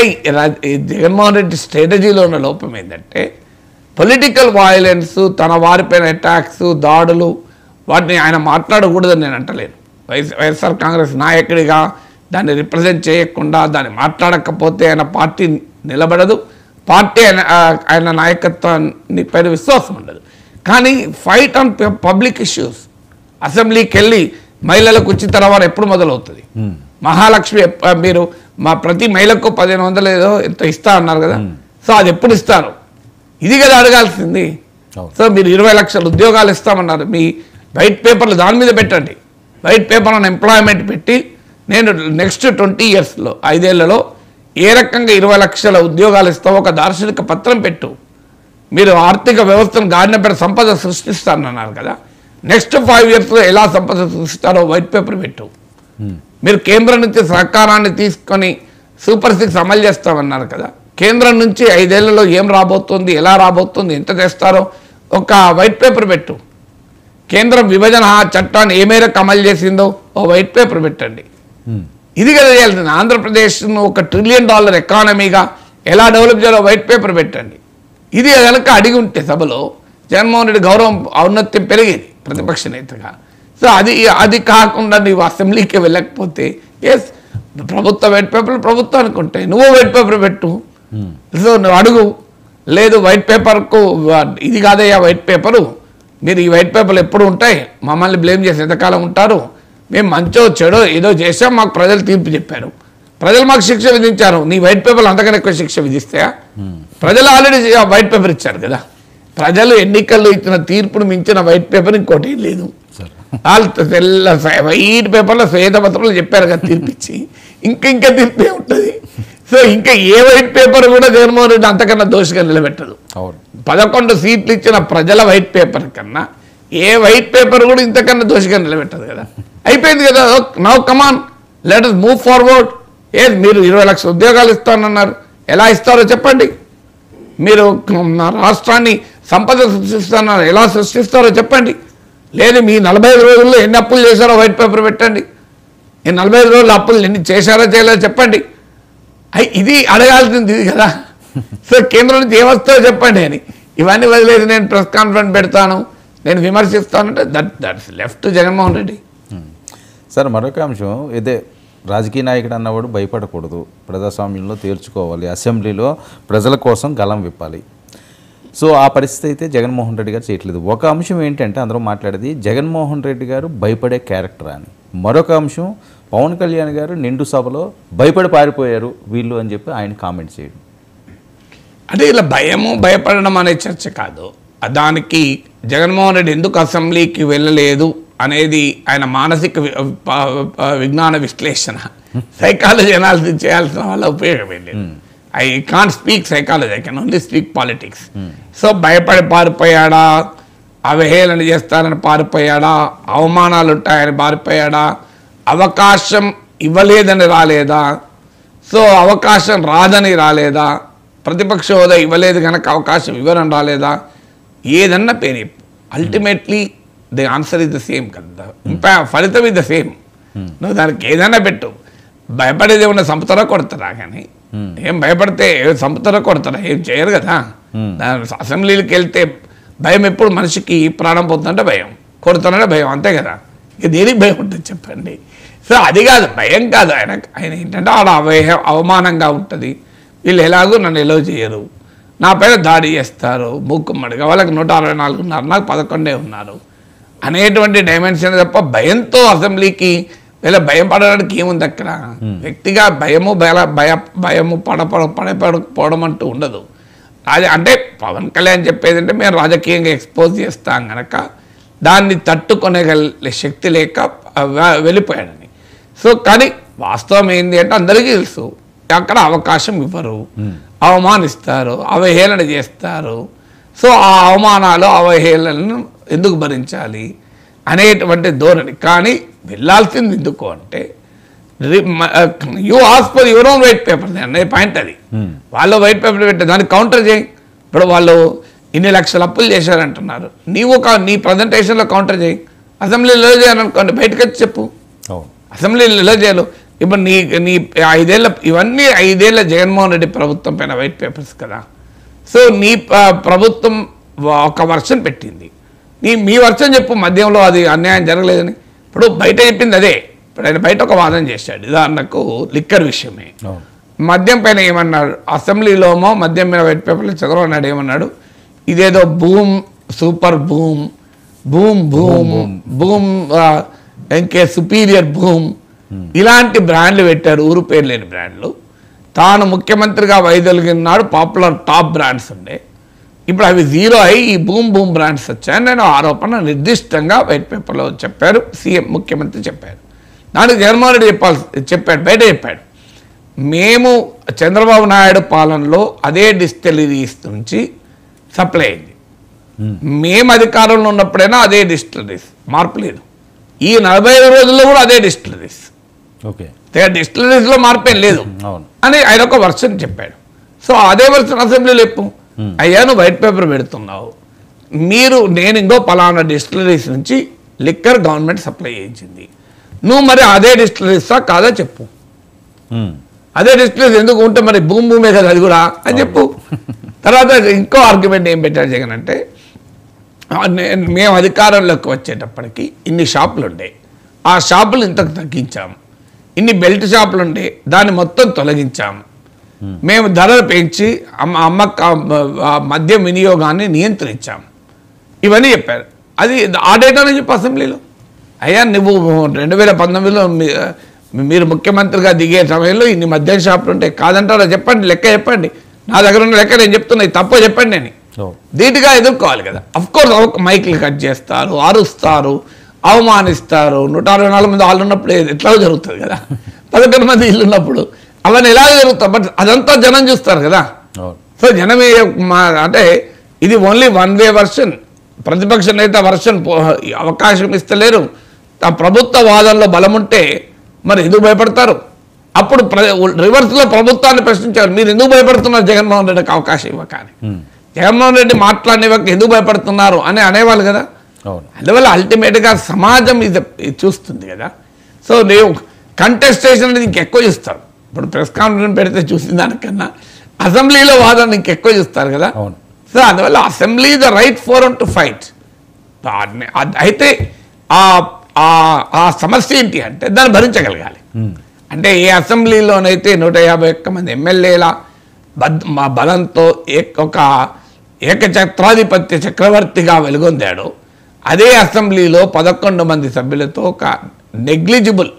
జగన్మోహన్ రెడ్డి స్ట్రాటజీలో ఉన్న లోపం ఏంటంటే పొలిటికల్ వయలెన్స్, తన వారిపైన అటాక్స్, దాడులు, వాటిని ఆయన మాట్లాడకూడదని నేను అంటలేను. వైఎస్ఆర్ కాంగ్రెస్ నాయకుడిగా దాన్ని రిప్రజెంట్ చేయకుండా, దాన్ని మాట్లాడకపోతే ఆయన పార్టీ నిలబడదు, పార్టీ ఆయన నాయకత్వాన్ని పైన విశ్వాసం ఉండదు. కానీ ఫైట్ ఆన్ పబ్లిక్ ఇష్యూస్, అసెంబ్లీకి వెళ్ళి మహిళలకు ఉచిత రవాణా ఎప్పుడు మొదలవుతుంది? మహాలక్ష్మి మీరు మా ప్రతి మహిళకు 1500 ఏదో ఎంతో ఇస్తా అన్నారు కదా. సో అది ఎప్పుడు ఇస్తారు? ఇది కదా అడగాల్సింది. సో మీరు 20 లక్షల ఉద్యోగాలు ఇస్తామన్నారు, మీ వైట్ పేపర్లు దాని మీద పెట్టండి. వైట్ పేపర్ అని ఎంప్లాయ్మెంట్ పెట్టి నేను నెక్స్ట్ 20 ఇయర్స్లో 5 ఏళ్లలో ఏ రకంగా 20 లక్షల ఉద్యోగాలు ఇస్తావో ఒక దార్శనిక పత్రం పెట్టు. మీరు ఆర్థిక వ్యవస్థను గాడిన పెట్టి సంపద సృష్టిస్తానన్నారు కదా, నెక్స్ట్ 5 ఇయర్స్లో ఎలా సంపద సృష్టిస్తారో వైట్ పేపర్ పెట్టు. మీరు కేంద్రం నుంచి సహకారాన్ని తీసుకొని సూపర్ 6 అమలు చేస్తామన్నారు కదా, కేంద్రం నుంచి 5 ఏళ్లలో ఏం రాబోతుంది, ఎలా రాబోతుంది, ఎంత చేస్తారో ఒక వైట్ పేపర్ పెట్టు. కేంద్రం విభజన చట్టాన్ని ఏ మేరకు అమలు చేసిందో ఓ వైట్ పేపర్ పెట్టండి. ఇది కదా చేయాల్సింది. ఆంధ్రప్రదేశ్ను ఒక $1 ట్రిలియన్ ఎకానమీగా ఎలా డెవలప్ చేయాలో వైట్ పేపర్ పెట్టండి. ఇది కనుక అడిగి ఉంటే సభలో జగన్మోహన్ రెడ్డి గౌరవం ఔన్నత్యం పెరిగేది. ప్రతిపక్ష నేతగా. సో అది కాకుండా నీవు అసెంబ్లీకి వెళ్ళకపోతే ఎస్ ప్రభుత్వ వైట్ పేపర్లు ప్రభుత్వానికి ఉంటాయి, నువ్వు వైట్ పేపర్ పెట్టు. సో నువ్వు అడుగు, లేదు వైట్ పేపర్కు ఇది కాదయ్యా వైట్ పేపరు, మీరు ఈ వైట్ పేపర్లు ఎప్పుడు ఉంటాయి, మమ్మల్ని బ్లేమ్ చేసి ఎంతకాలం ఉంటారు, మేము మంచో చెడో ఏదో చేసాం, మాకు ప్రజలు తీర్పు చెప్పారు, ప్రజలు మాకు శిక్ష విధించారు, నీ వైట్ పేపర్లు అంతకన్నా ఎక్కువ శిక్ష విధిస్తాయా? ప్రజలు ఆల్రెడీ వైట్ పేపర్ ఇచ్చారు కదా, ప్రజలు ఎన్నికల్లో ఇచ్చిన తీర్పును మించిన వైట్ పేపర్ ఇంకోటి లేదు. వాళ్ళు తెల్ల వైట్ పేపర్లో శ్వేతపత్రంలో చెప్పారు కదా తీర్పిచ్చి, ఇంకా తీర్పే ఉంటుంది. సో ఇంకా ఏ వైట్ పేపర్ కూడా జగన్మోహన్ రెడ్డి అంతకన్నా దోషిగా నిలబెట్టదు. 11 సీట్లు ఇచ్చిన ప్రజల వైట్ పేపర్ కన్నా ఏ వైట్ పేపర్ కూడా ఇంతకన్నా దోషిగా నిలబెట్టదు కదా. అయిపోయింది కదా, now come on let us move forward. మీరు 20 లక్షల ఉద్యోగాలు ఇస్తానన్నారు, ఎలా ఇస్తారో చెప్పండి. మీరు రాష్ట్రాన్ని సంపద సృష్టిస్తున్నారు, ఎలా సృష్టిస్తారో చెప్పండి. లేదు మీ 45 రోజుల్లో ఎన్ని అప్పులు చేశారో వైట్ పేపర్ పెట్టండి. ఈ 45 రోజుల్లో అప్పులు ఎన్ని చేశారో చేయలేదో చెప్పండి. ఇది అడగాల్సింది ఇది కదా. సో కేంద్రం నుంచి ఏమొస్తుందో చెప్పండి అని. ఇవన్నీ వదిలేదు నేను ప్రెస్ కాన్ఫరెన్స్ పెడతాను, నేను విమర్శిస్తానంటే that's left Jaganmohan Reddy. Sir మరొక అంశం ఇదే, రాజకీయ నాయకుడు అన్నవాడు భయపడకూడదు, ప్రజాస్వామ్యంలో తేల్చుకోవాలి, అసెంబ్లీలో ప్రజల కోసం గలం విప్పాలి. సో ఆ పరిస్థితి అయితే జగన్మోహన్ రెడ్డి గారు చేయట్లేదు. ఒక అంశం ఏంటంటే అందరూ మాట్లాడేది జగన్మోహన్ రెడ్డి గారు భయపడే క్యారెక్టర్ అని, మరొక అంశం పవన్ కళ్యాణ్ గారు నిండు సభలో భయపడి పారిపోయారు వీళ్ళు అని చెప్పి ఆయన కామెంట్ చేయడం. అంటే ఇలా భయపడడం అనే చర్చ కాదు, దానికి జగన్మోహన్ రెడ్డి ఎందుకు అసెంబ్లీకి వెళ్ళలేదు అనేది ఆయన మానసిక విజ్ఞాన విశ్లేషణ, సైకాలజీ అనాలిసిస్ చేయాల్సిన వల్ల ఉపయోగం లేదు. I can't speak psychology, I can only speak politics. So భయపడి పారిపోయాడా, అవహేళన చేస్తారని పారిపోయాడా, అవమానాలు ఉంటాయని పారిపోయాడా, అవకాశం ఇవ్వలేదని రాలేదా, సో అవకాశం రాదని రాలేదా, ప్రతిపక్ష హోదా ఇవ్వలేదు కనుక అవకాశం ఇవ్వరని రాలేదా, ఏదన్నా పేరు ultimately the answer is the same కదా, ఫలితం ఇస్ ద సేమ్. నువ్వు దానికి ఏదైనా పెట్టు, భయపడేది ఏమన్నా చంపుతారా కొడతారా, కానీ ఏం భయపడితే చంపుతారా కొడతారా, ఏం చేయరు కదా. అసెంబ్లీకి వెళ్తే భయం ఎప్పుడు మనిషికి ప్రాణం పోతుందంటే భయం, కొడుతానంటే భయం, అంతే కదా. ఇక దేనికి భయం ఉంటుంది చెప్పండి. సో అది కాదు, భయం కాదు. ఆయన ఏంటంటే ఆడ అవమానంగా ఉంటుంది, వీళ్ళు ఎలాగో నన్ను ఎలో చేయరు, నా పైన దాడి చేస్తారు, మూకుమ్మడిగా వాళ్ళకి 164 ఉన్నారు, నాకు 11 ఉన్నారు అనేటువంటి డైమెన్షన్ తప్ప భయంతో అసెంబ్లీకి వీళ్ళ భయం పడడానికి ఏముంది అక్కడ. వ్యక్తిగా భయము పడకపోవడం అంటూ ఉండదు. అంటే పవన్ కళ్యాణ్ చెప్పేది అంటే మేము రాజకీయంగా ఎక్స్పోజ్ చేస్తాం కనుక దాన్ని తట్టుకొనేగల శక్తి లేక వెళ్ళిపోయాడని. సో కానీ వాస్తవం ఏంటి అంటే అందరికీ తెలుసు, అక్కడ అవకాశం ఇవ్వరు, అవమానిస్తారు, అవహేళన చేస్తారు. సో ఆ అవమానాలు అవహేళనను ఎందుకు భరించాలి అనేటువంటి ధోరణి. కానీ వెళ్ళాల్సింది ఎందుకు అంటే you ask for your own white paper అనే పాయింట్. అది వాళ్ళు వైట్ పేపర్ పెట్టే దానికి కౌంటర్ చేయి. ఇప్పుడు వాళ్ళు ఇన్ని లక్షల అప్పులు చేశారంటున్నారు, నీ ప్రజెంటేషన్లో కౌంటర్ చేయి. అసెంబ్లీలో చేయాలనుకోండి, బయటకు వచ్చి చెప్పు, అసెంబ్లీలో చేయాలి. ఇప్పుడు నీ 5 ఏళ్ళ ఇవన్నీ 5 ఏళ్ళ జగన్మోహన్ రెడ్డి ప్రభుత్వం పైన వైట్ పేపర్స్ కదా. సో నీ ప్రభుత్వం ఒక వర్షన్ పెట్టింది, మీ వర్షన్ చెప్పు, మద్యంలో అది అన్యాయం జరగలేదని. ఇప్పుడు బయట చెప్పింది అదే. ఇప్పుడు ఆయన బయట ఒక వాదన చేశాడు, ఉదాహరణకు లిక్కర్ విషయమే. మద్యం పైన ఏమన్నాడు, అసెంబ్లీలోమో మద్యం మీద వైట్ పేపర్లో చదవడం అన్నాడు, ఏమన్నాడు, ఇదేదో boom super boom boom boom boom ఇంకే సుపీరియర్ బూమ్ ఇలాంటి బ్రాండ్లు పెట్టారు, ఊరు పేరు లేని బ్రాండ్లు. తాను ముఖ్యమంత్రిగా వైదొలిగినాడు పాపులర్ టాప్ బ్రాండ్స్ ఉండే, ఇప్పుడు అవి జీరో అయ్యి ఈ బూమ్ బూమ్ బ్రాండ్స్ వచ్చాయని నేను ఆరోపణ నిర్దిష్టంగా వైట్ పేపర్లో చెప్పారు, సీఎం ముఖ్యమంత్రి చెప్పారు. దానికి జగన్మోహన్ రెడ్డి చెప్పాడు, బయట చెప్పాడు, మేము చంద్రబాబు నాయుడు పాలనలో అదే డిస్టిలరీస్ నుంచి సప్లై అయింది, మేము అధికారంలో ఉన్నప్పుడైనా అదే డిస్టిలరీస్, మార్పు లేదు. ఈ 45 రోజుల్లో కూడా అదే డిస్టిలరీస్, ఓకే, డిస్టిలరీస్లో మార్పేం లేదు అని ఆయన ఒక వర్షన్ చెప్పాడు. సో అదే వర్షన్ అసెంబ్లీలో చెప్పు, అయ్యా నువ్వు వైట్ పేపర్ పెడుతున్నావు, నేను ఇంకో పలానా డిస్టిలరీస్ నుంచి లిక్కర్ గవర్నమెంట్ సప్లై చేయించింది, నువ్వు మరి అదే డిస్టిలరీసా కాదా చెప్పు. అదే డిస్టిలరీస్ ఎందుకు ఉంటే మరి భూమే కదా అది కూడా అని చెప్పు. తర్వాత ఇంకో ఆర్గ్యుమెంట్ ఏం పెట్టాడు జగన్ అంటే, మేము అధికారంలోకి వచ్చేటప్పటికి ఇన్ని షాపులు ఉండే, ఆ షాపులు ఇంతకు తగ్గించాము. ఇన్ని బెల్ట్ షాపులు ఉండే, దాన్ని మొత్తం తొలగించాము. మేము ధరలు పెంచి మద్యం వినియోగాన్ని నియంత్రించాము. ఇవన్నీ చెప్పారు. అది ఆ డేటానే చెప్పి అసెంబ్లీలో. అయ్యా నువ్వు 2019లో మీరు ముఖ్యమంత్రిగా దిగే సమయంలో ఇన్ని మద్యం షాపులు ఉంటాయి కాదంటారా? చెప్పండి, లెక్క చెప్పండి. నా దగ్గర ఉన్న లెక్క నేను చెప్తున్నా, తప్పో చెప్పండి అని ధీటుగా ఎదుర్కోవాలి కదా. అఫ్కోర్స్ మైకులు కట్ చేస్తారు, అరుస్తారు, అవమానిస్తారు. 164 మంది వాళ్ళు ఉన్నప్పుడు ఎట్లా జరుగుతుంది కదా, 11 మంది ఇల్లు ఉన్నప్పుడు అవన్నీ ఎలాగ జరుగుతాయి. బట్ అదంతా జనం చూస్తారు కదా. సో జనమే అంటే ఇది ఓన్లీ వన్ వే వర్షన్. ప్రతిపక్ష నేత వర్షన్ అవకాశం ఇస్తలేరు. ఆ ప్రభుత్వ వాదనలో బలం ఉంటే మరి ఎందుకు భయపడతారు? అప్పుడు రివర్స్లో ప్రభుత్వాన్ని ప్రశ్నించారు, మీరు ఎందుకు భయపడుతున్నారు జగన్మోహన్ రెడ్డికి అవకాశం ఇవ్వక అని. జగన్మోహన్ రెడ్డి మాట్లాడినవ్వక ఎందుకు భయపడుతున్నారు అని అనేవాళ్ళు కదా. అందువల్ల అల్టిమేట్గా సమాజం ఇది చూస్తుంది కదా. సో నేను కంటెస్టేషన్ అనేది ఇంకెక్కువ చూస్తారు. ఇప్పుడు ప్రెస్ కాన్ఫరెన్స్ పెడితే చూసిన దానికన్నా అసెంబ్లీలో వాదన ఇంకెక్కువ చూస్తారు కదా. సో అందువల్ల assembly the right forum to fight. అయితే ఆ సమస్య ఏంటి అంటే దాన్ని భరించగలగాలి. అంటే ఏ అసెంబ్లీలోనైతే 151 మంది ఎమ్మెల్యేల బలంతో ఒక ఏకఛత్రాధిపత్య చక్రవర్తిగా వెలుగొందాడో అదే అసెంబ్లీలో 11 మంది సభ్యులతో ఒక నెగ్లిజిబుల్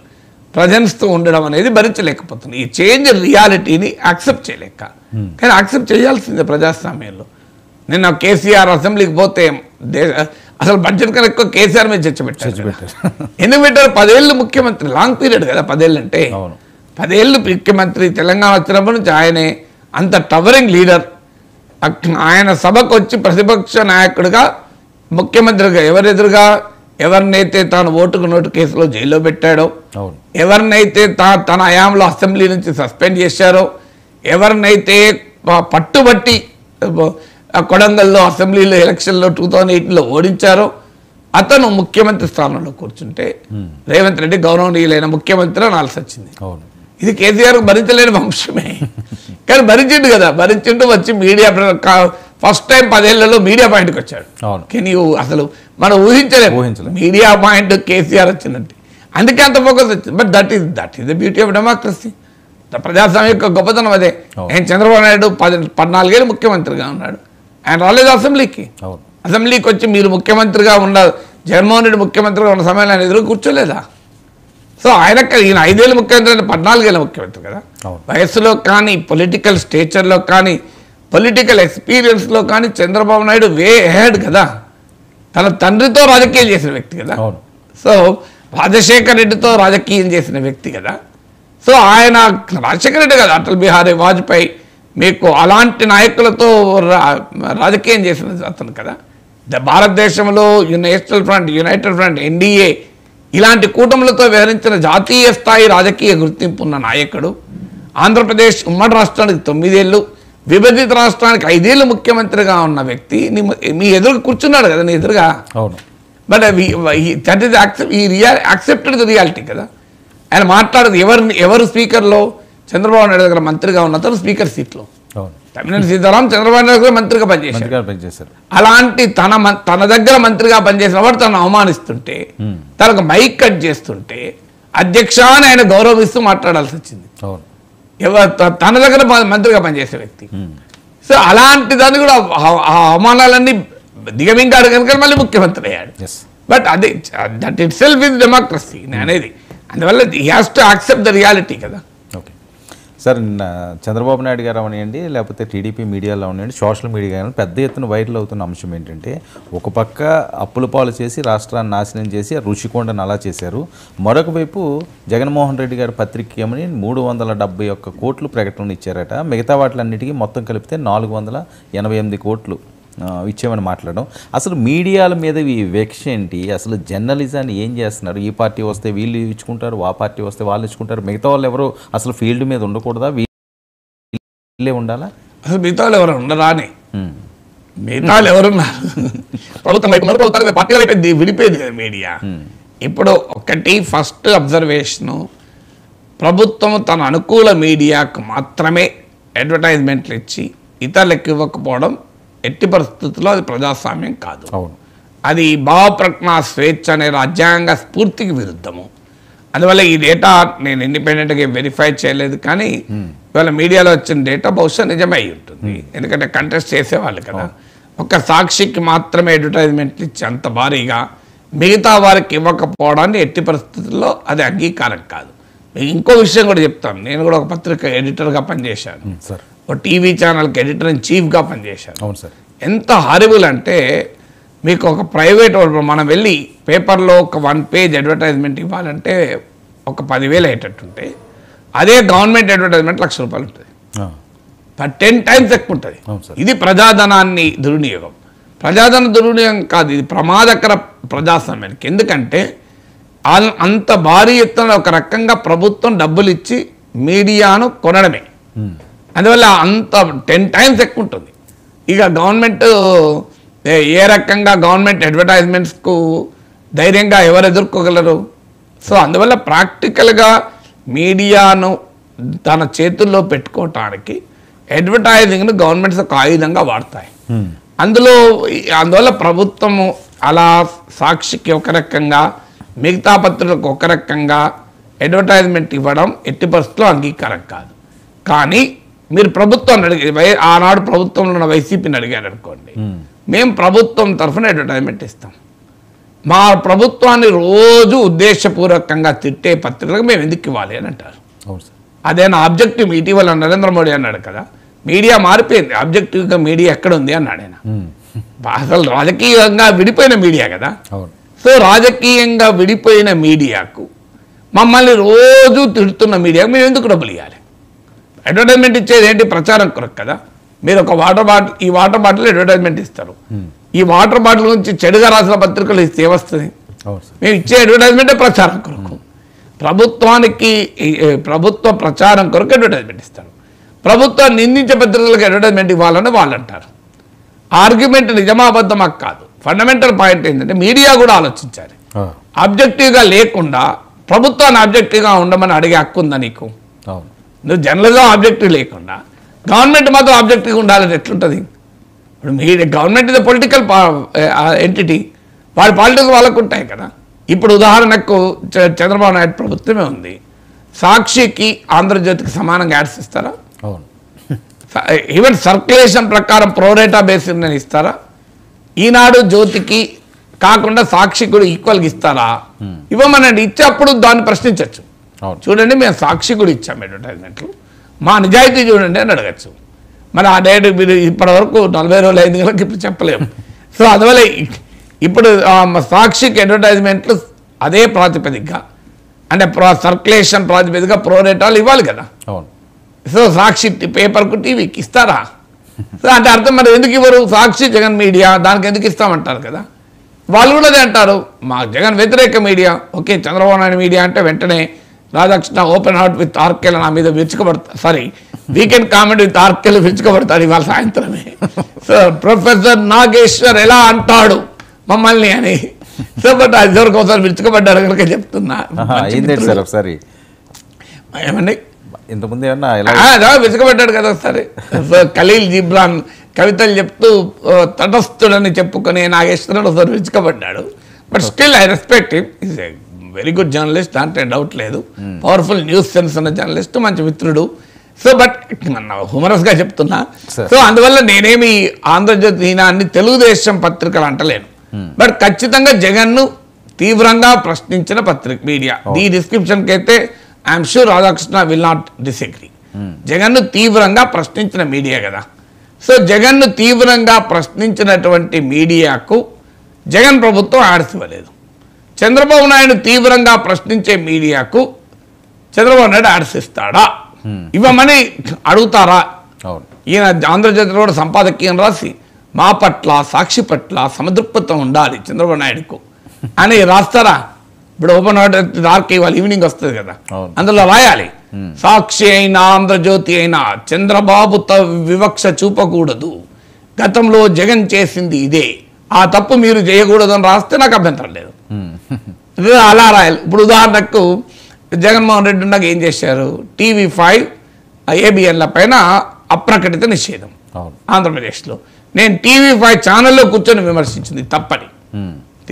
ప్రజెన్స్తో ఉండడం అనేది భరించలేకపోతుంది. ఈ చేంజ్ రియాలిటీని యాక్సెప్ట్ చేయలేక, కానీ యాక్సెప్ట్ చేయాల్సిందే ప్రజాస్వామ్యంలో. నిన్న కేసీఆర్ అసెంబ్లీకి పోతే అసలు బడ్జెట్ కన్నా ఎక్కువ కేసీఆర్ మీద చర్చ పెట్టారు. ఎందుకు పెట్టారు? 10 ఏళ్ళు ముఖ్యమంత్రి, లాంగ్ పీరియడ్ కదా 10 ఏళ్ళు అంటే. 10 ఏళ్ళు ముఖ్యమంత్రి, తెలంగాణ వచ్చినప్పటి నుంచి ఆయనే అంత టవరింగ్ లీడర్. ఆయన సభకు వచ్చి ప్రతిపక్ష నాయకుడిగా ముఖ్యమంత్రిగా ఎవరెదురుగా ఎవరినైతే తాను ఓటుకు నోటు కేసులో జైల్లో పెట్టాడో, ఎవరినైతే తన హయాంలో అసెంబ్లీ నుంచి సస్పెండ్ చేశారో, ఎవరినైతే పట్టుబట్టి కొడంగల్లో అసెంబ్లీలో ఎలక్షన్లో 2008లో ఓడించారో అతను ముఖ్యమంత్రి స్థానంలో కూర్చుంటే రేవంత్ రెడ్డి గౌరవనీయులైన ముఖ్యమంత్రి అనాల్సి వచ్చింది. ఇది కేసీఆర్ భరించలేని వంశమే, కానీ భరించిండు కదా. భరించిండు, వచ్చి మీడియా ఫస్ట్ టైం 10 ఏళ్లలో మీడియా పాయింట్కి వచ్చాడు. కానీ అసలు మనం ఊహించలేము మీడియా పాయింట్ కేసీఆర్ వచ్చిందంటే. అందుకే అంత ఫోకస్ వచ్చింది. But that is the beauty of democracy. ప్రజాస్వామ్యం యొక్క గొప్పతనం అదే. ఆయన చంద్రబాబు నాయుడు 14 ఏళ్ళు ముఖ్యమంత్రిగా ఉన్నాడు. ఆయన రాలేదు అసెంబ్లీకి. అసెంబ్లీకి వచ్చి మీరు ముఖ్యమంత్రిగా ఉన్న జగన్మోహన్ రెడ్డి ముఖ్యమంత్రిగా ఉన్న సమయంలో ఆయన ఎదురు కూర్చోలేదా? సో ఈయన 5 ఏళ్ళు ముఖ్యమంత్రి అంటే 14 ఏళ్ళ ముఖ్యమంత్రి కదా. వయస్సులో కానీ, పొలిటికల్ స్టేచర్లో కానీ, పొలిటికల్ ఎక్స్పీరియన్స్లో కానీ చంద్రబాబు నాయుడు వే హెడ్ కదా. తన తండ్రితో రాజకీయం చేసిన వ్యక్తి కదా. సో రాజశేఖర్ రెడ్డితో రాజకీయం చేసిన వ్యక్తి కదా. సో ఆయన రాజశేఖర రెడ్డి కదా, అటల్ బిహారీ వాజ్పేయి, మీకు అలాంటి నాయకులతో రాజకీయం చేసిన అతను కదా. భారతదేశంలో national front, United front, NDA ఇలాంటి కూటములతో వ్యవహరించిన జాతీయ స్థాయి రాజకీయ గుర్తింపు ఉన్న నాయకుడు. ఆంధ్రప్రదేశ్ ఉమ్మడి రాష్ట్రానికి 9 ఏళ్ళు, విభజిత రాష్ట్రానికి 5 ఏళ్ళు ముఖ్యమంత్రిగా ఉన్న వ్యక్తి మీ ఎదురుగా కూర్చున్నాడు కదా, నీ ఎదురుగా. But that is accepted the reality కదా. ఆయన మాట్లాడదు ఎవరు స్పీకర్లో చంద్రబాబు నాయుడు దగ్గర మంత్రిగా ఉన్న అతను స్పీకర్ సీట్లో. తమ్మినేని సీతారాం చంద్రబాబు నాయుడు దగ్గర మంత్రిగా పనిచేశారు. అలాంటి తన దగ్గర మంత్రిగా పనిచేసిన వాడు తను అవమానిస్తుంటే, తనకు మైక్ కట్ చేస్తుంటే అధ్యక్ష అని ఆయన గౌరవిస్తూ మాట్లాడాల్సి వచ్చింది. తన దగ్గర మంత్రిగా పనిచేసే వ్యక్తి. సో అలాంటి దాన్ని కూడా ఆ అవమానాలన్నీ దిగమింగాడు కనుక మళ్ళీ ముఖ్యమంత్రి అయ్యాడు. బట్ అది that it self is democracy అనేది. అందువల్ల he has to accept the reality కదా. ఓకే సార్, నిన్న చంద్రబాబు నాయుడు గారు అవనివ్వండి, లేకపోతే టీడీపీ మీడియాలో అవనివ్వండి, సోషల్ మీడియా కానీ పెద్ద ఎత్తున వైరల్ అవుతున్న అంశం ఏంటంటే, ఒక పక్క అప్పుల పాలు చేసి రాష్ట్రాన్ని నాశనం చేసి రుషికొండను అలా చేశారు. మరొక వైపు జగన్మోహన్ రెడ్డి గారి పత్రికేమని 371 కోట్లు ప్రకటనలు ఇచ్చారట. మిగతా వాటిలన్నిటికీ మొత్తం కలిపితే 488 కోట్లు ఇచ్చామని మాట్లాడడం. అసలు మీడియాల మీద ఈ వివక్ష ఏంటి? అసలు జర్నలిజాన్ని ఏం చేస్తున్నారు? ఈ పార్టీ వస్తే వీళ్ళు ఇచ్చుకుంటారు, ఆ పార్టీ వస్తే వాళ్ళు ఇచ్చుకుంటారు. మిగతా వాళ్ళు ఎవరు అసలు ఫీల్డ్ మీద ఉండకూడదా? వీళ్ళే ఉండాలా? అసలు మిగతా వాళ్ళు ఎవరు ఉండరా అని? మిగతా వాళ్ళు ఎవరున్నారు? ప్రభుత్వం పార్టీలు అయిపోయింది, విడిపోయింది కదా మీడియా. ఇప్పుడు ఒకటి ఫస్ట్ అబ్జర్వేషను, ప్రభుత్వం తన అనుకూల మీడియాకు మాత్రమే అడ్వర్టైజ్మెంట్లు ఇచ్చి ఇతరులకు ఇవ్వకపోవడం ఎట్టి పరిస్థితుల్లో అది ప్రజాస్వామ్యం కాదు. అది భావప్రకటన స్వేచ్ఛ అనే రాజ్యాంగ స్ఫూర్తికి విరుద్ధము. అందువల్ల ఈ డేటా నేను ఇండిపెండెంట్గా వెరిఫై చేయలేదు, కానీ ఇవాళ మీడియాలో వచ్చిన డేటా బహుశా నిజమే అయి ఉంటుంది. ఎందుకంటే కంటెస్ట్ చేసేవాళ్ళు కదా. ఒక సాక్షికి మాత్రమే అడ్వర్టైజ్మెంట్లు ఇచ్చి అంత భారీగా మిగతా వారికి ఇవ్వకపోవడాన్ని ఎట్టి పరిస్థితుల్లో అది అంగీకారం కాదు. ఇంకో విషయం కూడా చెప్తాను. నేను కూడా ఒక పత్రిక ఎడిటర్గా పనిచేశాను, ఒక టీవీ ఛానల్కి ఎడిటర్ ఇన్ చీఫ్గా పనిచేశాను. ఎంత హారిబుల్ అంటే, మీకు ఒక ప్రైవేట్ మనం వెళ్ళి పేపర్లో ఒక 1 పేజ్ అడ్వర్టైజ్మెంట్ ఇవ్వాలంటే ఒక 10,000 అయ్యేటట్టుంటే, అదే గవర్నమెంట్ అడ్వర్టైజ్మెంట్ ₹1,00,000 ఉంటుంది. 10 టైమ్స్ ఎక్కువ ఉంటుంది. ఇది ప్రజాధనాన్ని దుర్వినియోగం. ప్రజాధన దుర్వినియోగం కాదు, ఇది ప్రమాదకర ప్రజాస్వామ్యానికి. ఎందుకంటే అంత భారీ ఎత్తున ఒక రకంగా ప్రభుత్వం డబ్బులు ఇచ్చి మీడియాను కొనడమే. అందువల్ల అంత 10 టైమ్స్ ఎక్కువ ఉంటుంది. ఇక గవర్నమెంట్ ఏ రకంగా గవర్నమెంట్ అడ్వర్టైజ్మెంట్స్కు ధైర్యంగా ఎవరు ఎదుర్కోగలరు? సో అందువల్ల ప్రాక్టికల్గా మీడియాను తన చేతుల్లో పెట్టుకోవటానికి అడ్వర్టైజింగ్ను గవర్నమెంట్స్ ఒక ఆయుధంగా వాడతాయి. అందువల్ల ప్రభుత్వము అలా సాక్షికి ఒక రకంగా, మిగతా పత్రికలకు ఒక రకంగా అడ్వర్టైజ్మెంట్ ఇవ్వడం ఎట్టి పరిస్థితుల్లో అంగీకారం కాదు. కానీ మీరు ప్రభుత్వాన్ని ఆనాడు ప్రభుత్వంలో ఉన్న వైసీపీని అడిగారు అనుకోండి, మేము ప్రభుత్వం తరఫున అడ్వర్టైజ్మెంట్ ఇస్తాం. మా ప్రభుత్వాన్ని రోజు ఉద్దేశపూర్వకంగా తిట్టే పత్రికలకు మేము ఎందుకు ఇవ్వాలి అని అంటారు. అదే నా ఆబ్జెక్టివ్. ఇటీవల నరేంద్ర మోడీ అన్నాడు కదా, మీడియా మారిపోయింది, ఆబ్జెక్టివ్గా మీడియా ఎక్కడ ఉంది అన్నాడు ఆయన. అసలు రాజకీయంగా విడిపోయిన మీడియా కదా. సో రాజకీయంగా విడిపోయిన మీడియాకు, మమ్మల్ని రోజు తిడుతున్న మీడియాకు మేము ఎందుకు డబ్బులు ఇవ్వాలి? అడ్వర్టైజ్మెంట్ ఇచ్చేది ఏంటి? ప్రచారం కొరకు కదా. మీరు ఒక ఈ వాటర్ బాటిల్ అడ్వర్టైజ్మెంట్ ఇస్తారు. ఈ వాటర్ బాటిల్ గురించి చెడుగా రాసిన పత్రికలు ఇస్తే ఏమొస్తుంది? మేము ఇచ్చే అడ్వర్టైజ్మెంటే ప్రచారం కొరకు. ప్రభుత్వానికి ప్రభుత్వ ప్రచారం కొరకు అడ్వర్టైజ్మెంట్ ఇస్తారు. ప్రభుత్వం నిందించే పత్రికలకు అడ్వర్టైజ్మెంట్ ఇవ్వాలని వాళ్ళు అంటారు. ఆర్గ్యుమెంట్ నిజమాబద్ధమా కాదు. ఫండమెంటల్ పాయింట్ ఏంటంటే మీడియా కూడా ఆలోచించాలి. ఆబ్జెక్టివ్గా లేకుండా ప్రభుత్వాన్ని ఆబ్జెక్టివ్గా ఉండమని అడిగే హక్కు ఉందా నీకు? నువ్వు జర్నలిజం ఆబ్జెక్టివ్ లేకుండా గవర్నమెంట్ మాత్రం ఆబ్జెక్టివ్గా ఉండాలని ఎట్లుంటుంది? ఇప్పుడు మీ గవర్నమెంట్ ఇది పొలిటికల్ ఎంటిటీ, వాడి పాలిటిక్స్ వాళ్ళకు ఉంటాయి కదా. ఇప్పుడు ఉదాహరణకు చంద్రబాబు నాయుడు ప్రభుత్వమే ఉంది. సాక్షికి ఆంధ్రజ్యోతికి సమానంగా యాడ్స్ ఇస్తారా? ఈవెన్ సర్క్యులేషన్ ప్రకారం ప్రోరేటా బేసిస్ నేను ఇస్తారా? ఈనాడు జ్యోతికి కాకుండా సాక్షి కూడా ఈక్వల్గా ఇస్తారా? ఇవ్వమనండి. ఇచ్చేప్పుడు దాన్ని ప్రశ్నించవచ్చు. చూడండి, మేము సాక్షి కూడా ఇచ్చాము అడ్వర్టైజ్మెంట్లు, మా నిజాయితీ చూడండి అని అడగచ్చు. మరి ఆ డేట్ మీరు ఇప్పటి వరకు 40 రోజులు 5 గంటలకు ఇప్పుడు చెప్పలేము. సో అందువల్ల ఇప్పుడు సాక్షికి అడ్వర్టైజ్మెంట్లు అదే ప్రాతిపదికగా, అంటే సర్క్యులేషన్ ప్రాతిపదికగా ప్రోరేటాలు ఇవ్వాలి కదా. సో సాక్షి పేపర్కు టీవీకి ఇస్తారా? సో అంటే అర్థం మరి ఎందుకు ఇవ్వరు? సాక్షి జగన్ మీడియా, దానికి ఎందుకు ఇస్తామంటారు కదా. వాళ్ళు కూడా అదే అంటారు, మా జగన్ వ్యతిరేక media. Okay, Chandrababu Naidu media అంటే వెంటనే రాధాకృష్ణ ఓపెన్ హార్ట్ విత్ ఆర్కేల్ నా మీద విరుచుకబడతారు. సారీ, వీకెండ్ కామెడీ విత్ ఆర్కేల్ విరుచుకబడతారు ఇవాళ సాయంత్రమే. సో ప్రొఫెసర్ నాగేశ్వర్ ఎలా అంటాడు మమ్మల్ని అని. సో బట్ అది ఒకసారి విరుచుకబడ్డారు కనుక చెప్తున్నా. ఏమండి ఇంతకుముందు విసుగబడ్డాడు కదా ఒకసారి. సో ఖలీల్ జిబ్రాన్ కవితలు చెప్తూ తటస్థుడని చెప్పుకునే నాగేశ్వరుడు ఒకసారి విసుగబడ్డాడు. But still I respect him. Is a very good journalist, దాంట్లో డౌట్ లేదు. పవర్ఫుల్ న్యూస్ సెన్స్ ఉన్న జర్నలిస్ట్, మంచి మిత్రుడు. సో బట్ హ్యూమరస్గా చెప్తున్నా. సో అందువల్ల నేనేమి ఆంధ్రజ్యోతి అన్ని తెలుగుదేశం పత్రికలు అంటలేను. బట్ ఖచ్చితంగా జగన్ను తీవ్రంగా ప్రశ్నించిన పత్రిక మీడియా. ఈ డిస్క్రిప్షన్కి అయితే I'm sure Radhakrishna will not disagree. జగన్ను తీవ్రంగా ప్రశ్నించిన మీడియా కదా. సో జగన్ను తీవ్రంగా ప్రశ్నించినటువంటి మీడియాకు జగన్ ప్రభుత్వం యాడ్స్ ఇవ్వలేదు. చంద్రబాబు నాయుడు తీవ్రంగా ప్రశ్నించే మీడియాకు చంద్రబాబు నాయుడు యాడ్స్ ఇస్తాడా? ఇవ్వమని అడుగుతారా? ఈయన ఆంధ్రజ్యోతిలో కూడా సంపాదకీయం రాసి మా పట్ల, సాక్షి పట్ల సమదృక్పథం ఉండాలి చంద్రబాబు నాయుడుకు అని రాస్తారా? ఇప్పుడు ఓపెన్ హార్ట్ డార్క్ ఇవాళ ఈవినింగ్ వస్తుంది కదా, అందులో రాయాలి సాక్షి అయినా ఆంధ్రజ్యోతి అయినా చంద్రబాబు వివక్ష చూపకూడదు, గతంలో జగన్ చేసింది ఇదే, ఆ తప్పు మీరు చేయకూడదు అని రాస్తే నాకు అభ్యంతరం లేదు. అలా రాయాలి. ఇప్పుడు ఉదాహరణకు జగన్మోహన్ రెడ్డి ఉన్నాక ఏం చేశారు? TV5 ABNల పైన అప్రకటిత నిషేధం ఆంధ్రప్రదేశ్లో. నేను TV5 ఛానల్లో కూర్చొని విమర్శించింది తప్పని.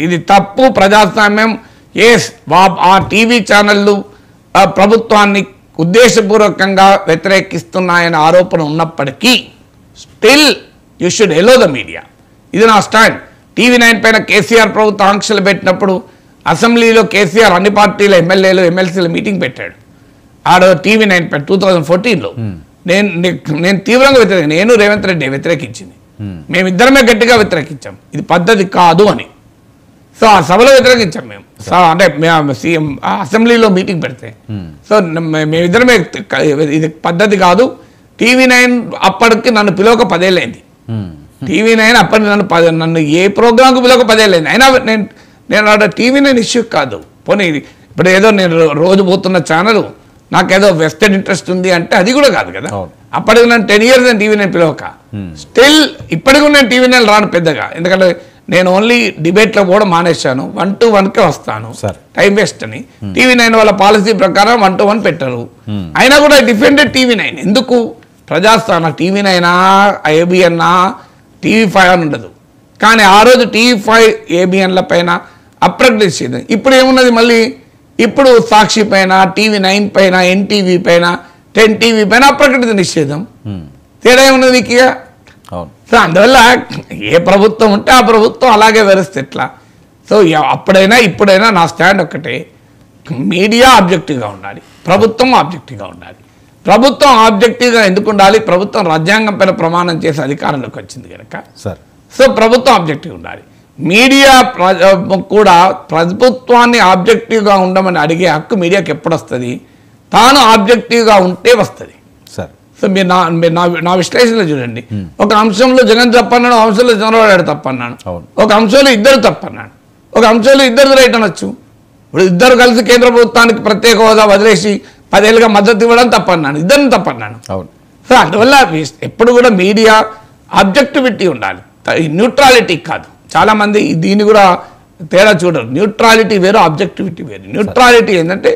ఇది తప్పు. ప్రజాస్వామ్యం ఆ టీవీ ఛానళ్ళు ప్రభుత్వాన్ని ఉద్దేశపూర్వకంగా వ్యతిరేకిస్తున్నాయనే ఆరోపణ ఉన్నప్పటికీ still you should allow the media. ఇది నా స్టాండ్. TV9 పైన కేసీఆర్ ప్రభుత్వం ఆంక్షలు పెట్టినప్పుడు అసెంబ్లీలో కేసీఆర్ అన్ని పార్టీల ఎమ్మెల్యేలు ఎమ్మెల్సీల మీటింగ్ పెట్టాడు. ఆడ TV9 పైన 2014లో నేను తీవ్రంగా నేను రేవంత్ రెడ్డి వ్యతిరేకించింది. మేమిద్దరమే గట్టిగా వ్యతిరేకించాం, ఇది పద్ధతి కాదు అని. సో ఆ సభలో వ్యతిరేకించాం మేము. అంటే సీఎం అసెంబ్లీలో మీటింగ్ పెడితే సో మేమిద్దరమే ఇది పద్ధతి కాదు. TV9 అప్పటికి నన్ను పిలవక 10 ఏళ్ళైంది. TV9 అప్పటికి నన్ను ఏ ప్రోగ్రాంకు పిలవక 10 ఏళ్ళైంది. అయినా నేను ఆడ TV9 ఇష్యూ కాదు. పోనీ ఇప్పుడు ఏదో నేను రోజు పోతున్న ఛానల్ నాకేదో వెస్టెడ్ ఇంట్రెస్ట్ ఉంది అంటే అది కూడా కాదు కదా. అప్పటికి నన్ను 10 years నేను TV9 పిలవక స్టిల్ ఇప్పటికి నేను TV9 రాను పెద్దగా. ఎందుకంటే నేను ఓన్లీ డిబేట్లో కూడా మానేశాను. 1-to-1కే వస్తాను, టైం వేస్ట్ అని. TV9 వాళ్ళ పాలసీ ప్రకారం 1-to-1 పెట్టరు. అయినా కూడా డిఫెండెడ్ TV9. ఎందుకు? ప్రజాస్థానం TV9 ABN TV5 అని ఉండదు. కానీ ఆ రోజు TV5 ABNల పైన అప్రకటించింది. ఇప్పుడు ఏమున్నది మళ్ళీ? ఇప్పుడు సాక్షి పైన, TV9 పైన, NTV పైన, 10TV పైన అప్రకటిత నిషేధం. తేడా ఏమున్నది? సో అందువల్ల ఏ ప్రభుత్వం ఉంటే ఆ ప్రభుత్వం అలాగే వ్యవస్థ ఎట్లా. సో అప్పుడైనా ఇప్పుడైనా నా స్టాండ్ ఒక్కటే, మీడియా ఆబ్జెక్టివ్గా ఉండాలి, ప్రభుత్వం ఆబ్జెక్టివ్గా ఉండాలి. ప్రభుత్వం ఆబ్జెక్టివ్గా ఎందుకు ఉండాలి? ప్రభుత్వం రాజ్యాంగం పైన ప్రమాణం చేసే అధికారంలోకి వచ్చింది కనుక. సో ప్రభుత్వం ఆబ్జెక్టివ్ ఉండాలి. మీడియా కూడా ప్రభుత్వాన్ని ఆబ్జెక్టివ్గా ఉండమని అడిగే హక్కు మీడియాకి ఎప్పుడు వస్తుంది? తాను ఆబ్జెక్టివ్గా ఉంటే వస్తుంది. సో మీరు నా విశ్లేషణలో చూడండి. ఒక అంశంలో జగన్ తప్పన్నాడు, ఒక అంశంలో చంద్రబాబు నాయుడు తప్పన్నాడు, ఒక అంశంలో ఇద్దరు తప్పన్నాడు, ఒక అంశంలో ఇద్దరు రైట్ అనొచ్చు. ఇప్పుడు ఇద్దరు కలిసి కేంద్ర ప్రభుత్వానికి ప్రత్యేక హోదా వదిలేసి 10 ఏళ్ళుగా మద్దతు ఇవ్వడం తప్పన్నాను, ఇద్దరిని తప్పన్నాను. సో అందువల్ల ఎప్పుడు కూడా మీడియా ఆబ్జెక్టివిటీ ఉండాలి, న్యూట్రాలిటీ కాదు. చాలామంది దీన్ని కూడా తేడా చూడరు. న్యూట్రాలిటీ వేరు, ఆబ్జెక్టివిటీ వేరు. న్యూట్రాలిటీ ఏంటంటే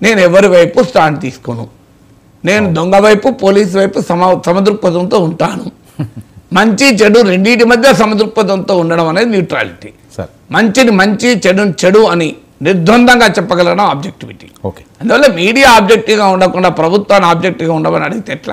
నేను ఎవరి వైపు స్టాండ్ తీసుకోను, నేను దొంగ వైపు పోలీసు వైపు సమదృక్పథంతో ఉంటాను. మంచి చెడు రెండింటి మధ్య సమదృక్పథంతో ఉండడం అనేది న్యూట్రాలిటీ. మంచిని మంచి, చెడుని చెడు అని నిర్ద్వందంగా చెప్పగలడం ఆబ్జెక్టివిటీ. అందువల్ల మీడియా ఆబ్జెక్టివ్గా ఉండకుండా ప్రభుత్వాన్ని ఆబ్జెక్టివ్గా ఉండమని అడిగితే ఎట్లా?